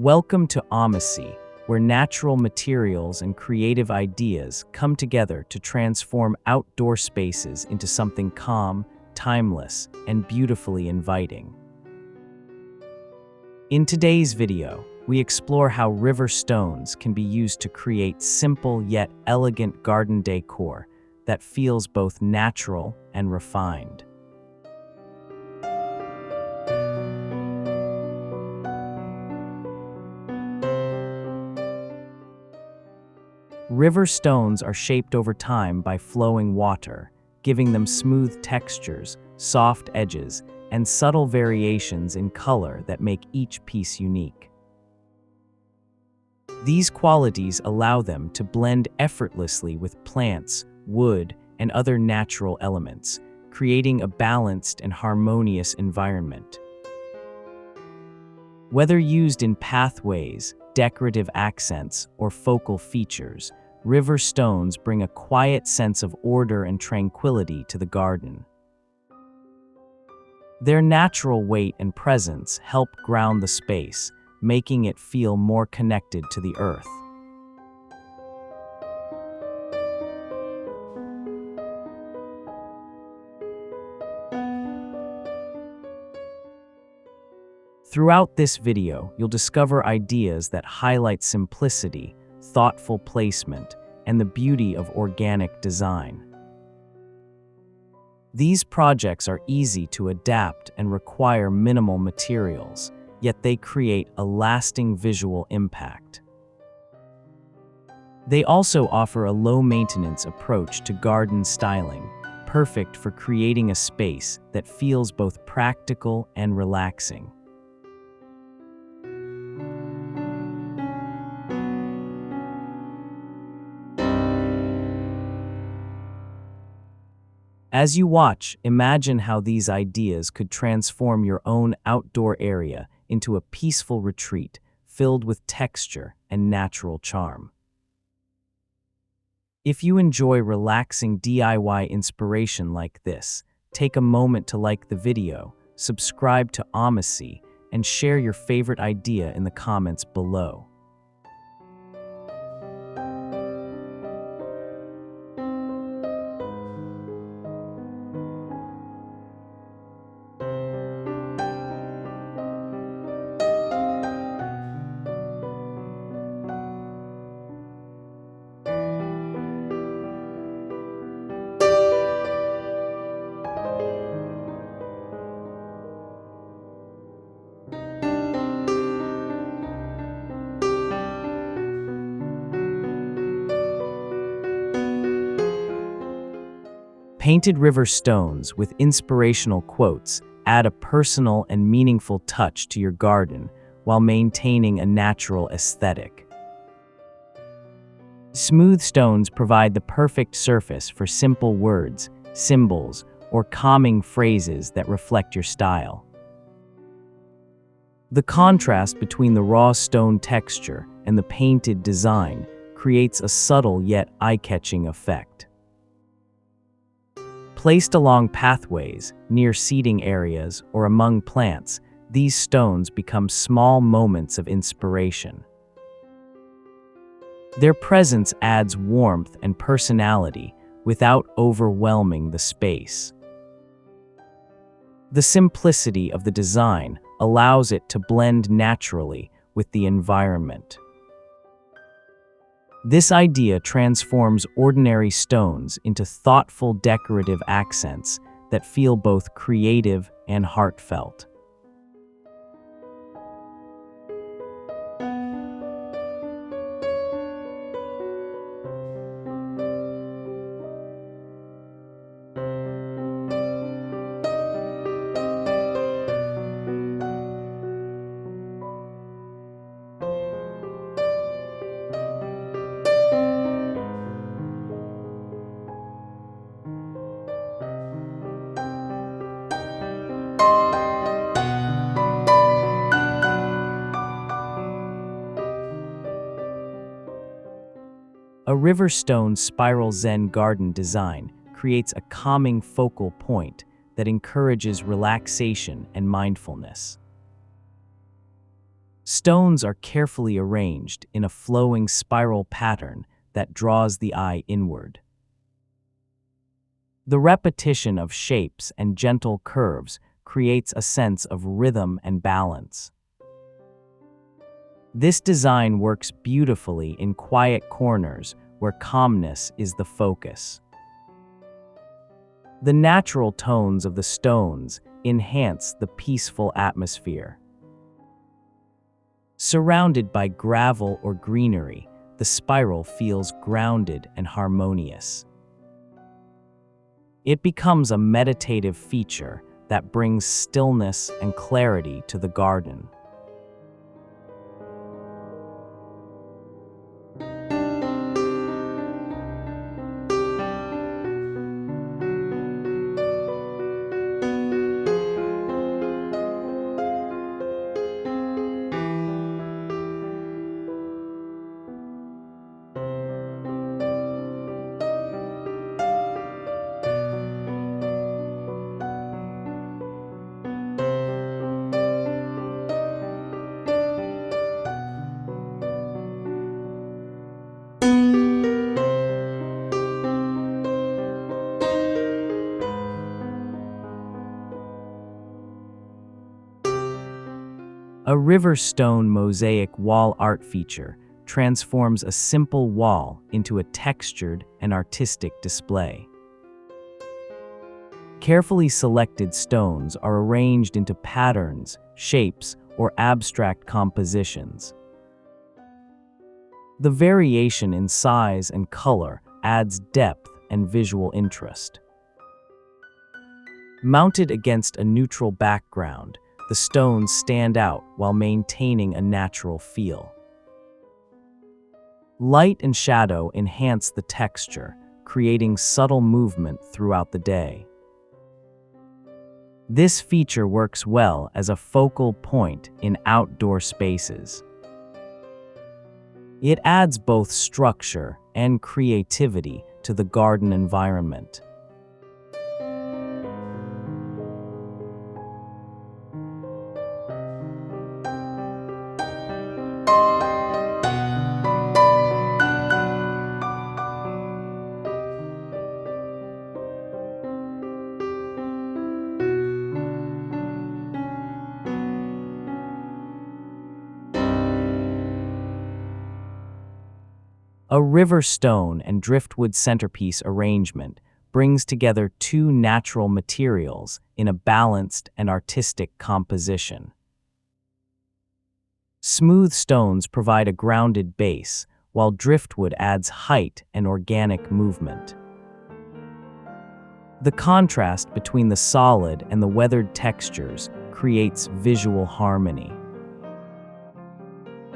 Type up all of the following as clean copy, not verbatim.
Welcome to Omasae, where natural materials and creative ideas come together to transform outdoor spaces into something calm, timeless, and beautifully inviting. In today's video, we explore how river stones can be used to create simple yet elegant garden decor that feels both natural and refined. River stones are shaped over time by flowing water, giving them smooth textures, soft edges, and subtle variations in color that make each piece unique. These qualities allow them to blend effortlessly with plants, wood, and other natural elements, creating a balanced and harmonious environment. Whether used in pathways, decorative accents, or focal features, river stones bring a quiet sense of order and tranquility to the garden. Their natural weight and presence help ground the space, making it feel more connected to the earth. Throughout this video, you'll discover ideas that highlight simplicity, thoughtful placement, and the beauty of organic design. These projects are easy to adapt and require minimal materials, yet they create a lasting visual impact. They also offer a low-maintenance approach to garden styling, perfect for creating a space that feels both practical and relaxing. As you watch, imagine how these ideas could transform your own outdoor area into a peaceful retreat filled with texture and natural charm. If you enjoy relaxing DIY inspiration like this, take a moment to like the video, subscribe to Omasae, and share your favorite idea in the comments below. Painted river stones with inspirational quotes add a personal and meaningful touch to your garden while maintaining a natural aesthetic. Smooth stones provide the perfect surface for simple words, symbols, or calming phrases that reflect your style. The contrast between the raw stone texture and the painted design creates a subtle yet eye-catching effect. Placed along pathways, near seating areas, or among plants, these stones become small moments of inspiration. Their presence adds warmth and personality without overwhelming the space. The simplicity of the design allows it to blend naturally with the environment. This idea transforms ordinary stones into thoughtful decorative accents that feel both creative and heartfelt. A river stone spiral Zen garden design creates a calming focal point that encourages relaxation and mindfulness. Stones are carefully arranged in a flowing spiral pattern that draws the eye inward. The repetition of shapes and gentle curves creates a sense of rhythm and balance. This design works beautifully in quiet corners where calmness is the focus. The natural tones of the stones enhance the peaceful atmosphere. Surrounded by gravel or greenery, the spiral feels grounded and harmonious. It becomes a meditative feature that brings stillness and clarity to the garden. A river stone mosaic wall art feature transforms a simple wall into a textured and artistic display. Carefully selected stones are arranged into patterns, shapes, or abstract compositions. The variation in size and color adds depth and visual interest. Mounted against a neutral background, the stones stand out while maintaining a natural feel. Light and shadow enhance the texture, creating subtle movement throughout the day. This feature works well as a focal point in outdoor spaces. It adds both structure and creativity to the garden environment. A river stone and driftwood centerpiece arrangement brings together two natural materials in a balanced and artistic composition. Smooth stones provide a grounded base, while driftwood adds height and organic movement. The contrast between the solid and the weathered textures creates visual harmony.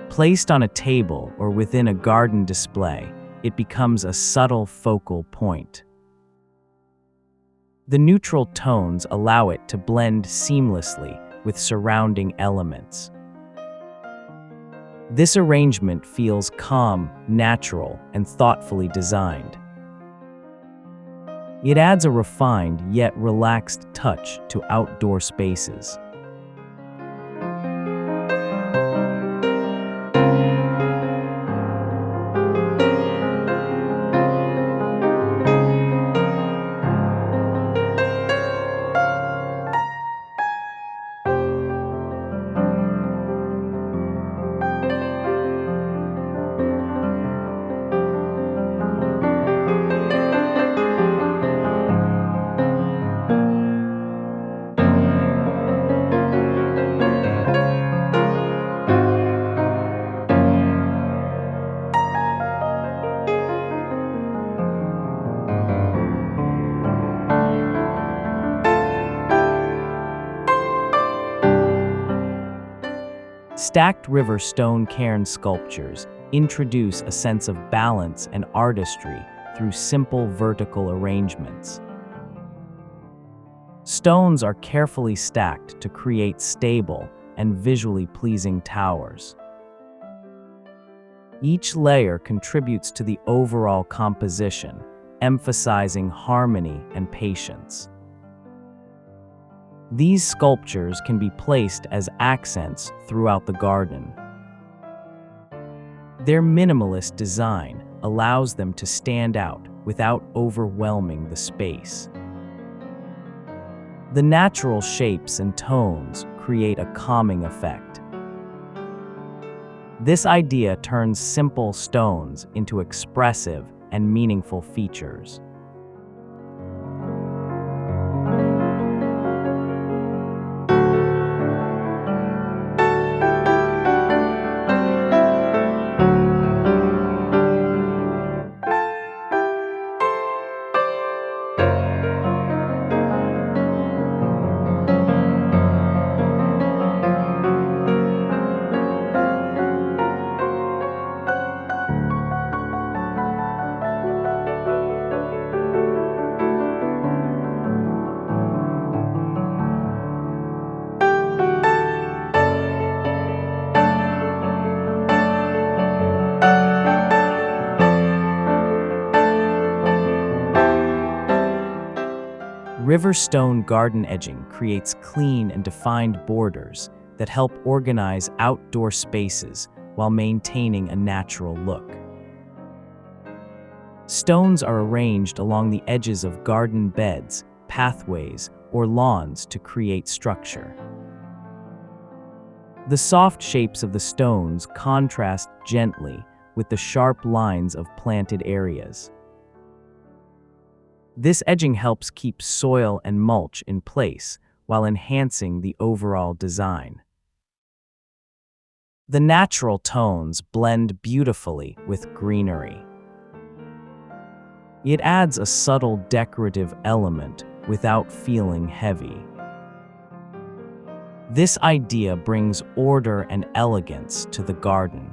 Placed on a table or within a garden display, it becomes a subtle focal point. The neutral tones allow it to blend seamlessly with surrounding elements. This arrangement feels calm, natural, and thoughtfully designed. It adds a refined yet relaxed touch to outdoor spaces. Stacked river stone cairn sculptures introduce a sense of balance and artistry through simple vertical arrangements. Stones are carefully stacked to create stable and visually pleasing towers. Each layer contributes to the overall composition, emphasizing harmony and patience. These sculptures can be placed as accents throughout the garden. Their minimalist design allows them to stand out without overwhelming the space. The natural shapes and tones create a calming effect. This idea turns simple stones into expressive and meaningful features. River stone garden edging creates clean and defined borders that help organize outdoor spaces while maintaining a natural look. Stones are arranged along the edges of garden beds, pathways, or lawns to create structure. The soft shapes of the stones contrast gently with the sharp lines of planted areas. This edging helps keep soil and mulch in place while enhancing the overall design. The natural tones blend beautifully with greenery. It adds a subtle decorative element without feeling heavy. This idea brings order and elegance to the garden.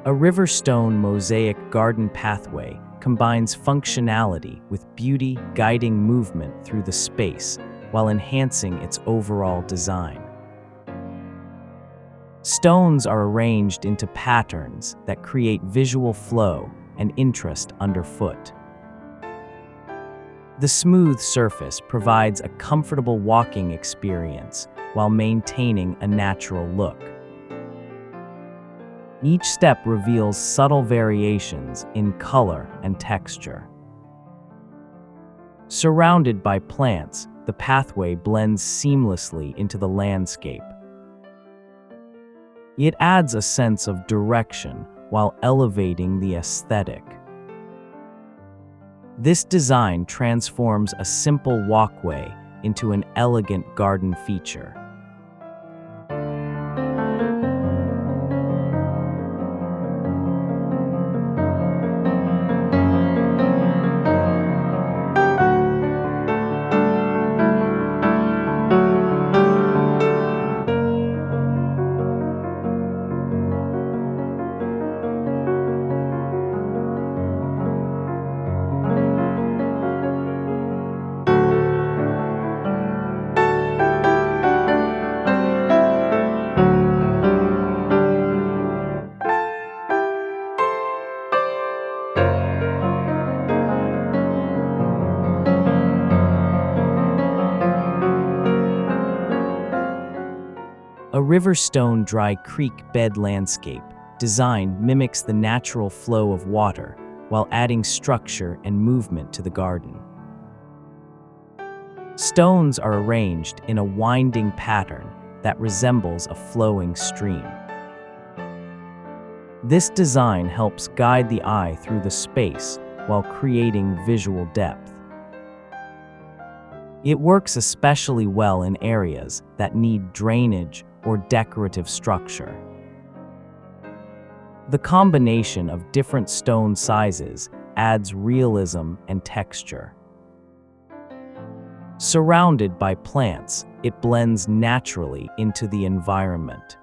A riverstone mosaic garden pathway combines functionality with beauty, guiding movement through the space while enhancing its overall design. Stones are arranged into patterns that create visual flow and interest underfoot. The smooth surface provides a comfortable walking experience while maintaining a natural look. Each step reveals subtle variations in color and texture. Surrounded by plants, the pathway blends seamlessly into the landscape. It adds a sense of direction while elevating the aesthetic. This design transforms a simple walkway into an elegant garden feature. A riverstone dry creek bed landscape design mimics the natural flow of water while adding structure and movement to the garden. Stones are arranged in a winding pattern that resembles a flowing stream. This design helps guide the eye through the space while creating visual depth. It works especially well in areas that need drainage or decorative structure. The combination of different stone sizes adds realism and texture. Surrounded by plants, it blends naturally into the environment.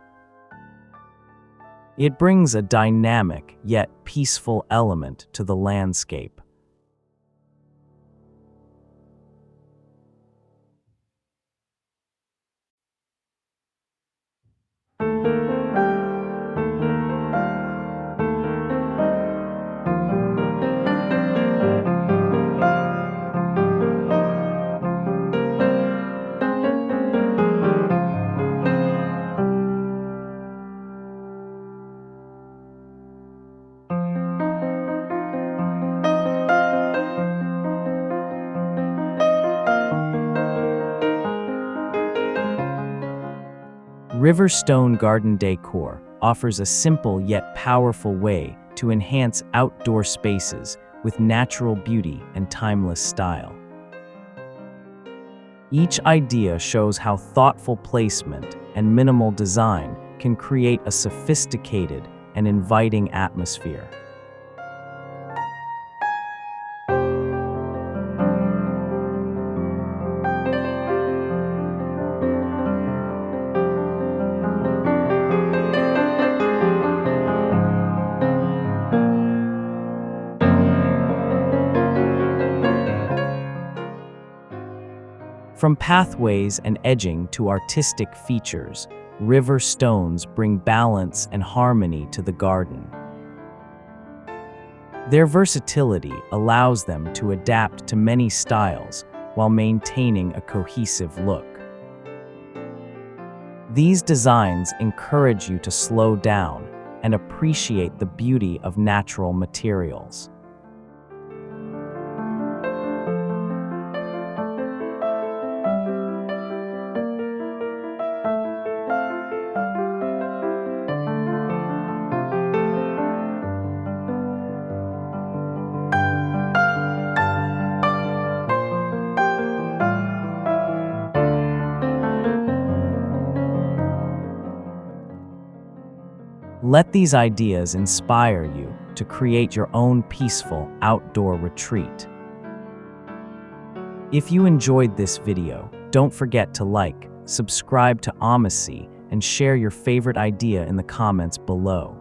It brings a dynamic yet peaceful element to the landscape. Riverstone Garden Decor offers a simple yet powerful way to enhance outdoor spaces with natural beauty and timeless style. Each idea shows how thoughtful placement and minimal design can create a sophisticated and inviting atmosphere. From pathways and edging to artistic features, river stones bring balance and harmony to the garden. Their versatility allows them to adapt to many styles while maintaining a cohesive look. These designs encourage you to slow down and appreciate the beauty of natural materials. Let these ideas inspire you to create your own peaceful outdoor retreat. If you enjoyed this video, don't forget to like, subscribe to Omasae, and share your favorite idea in the comments below.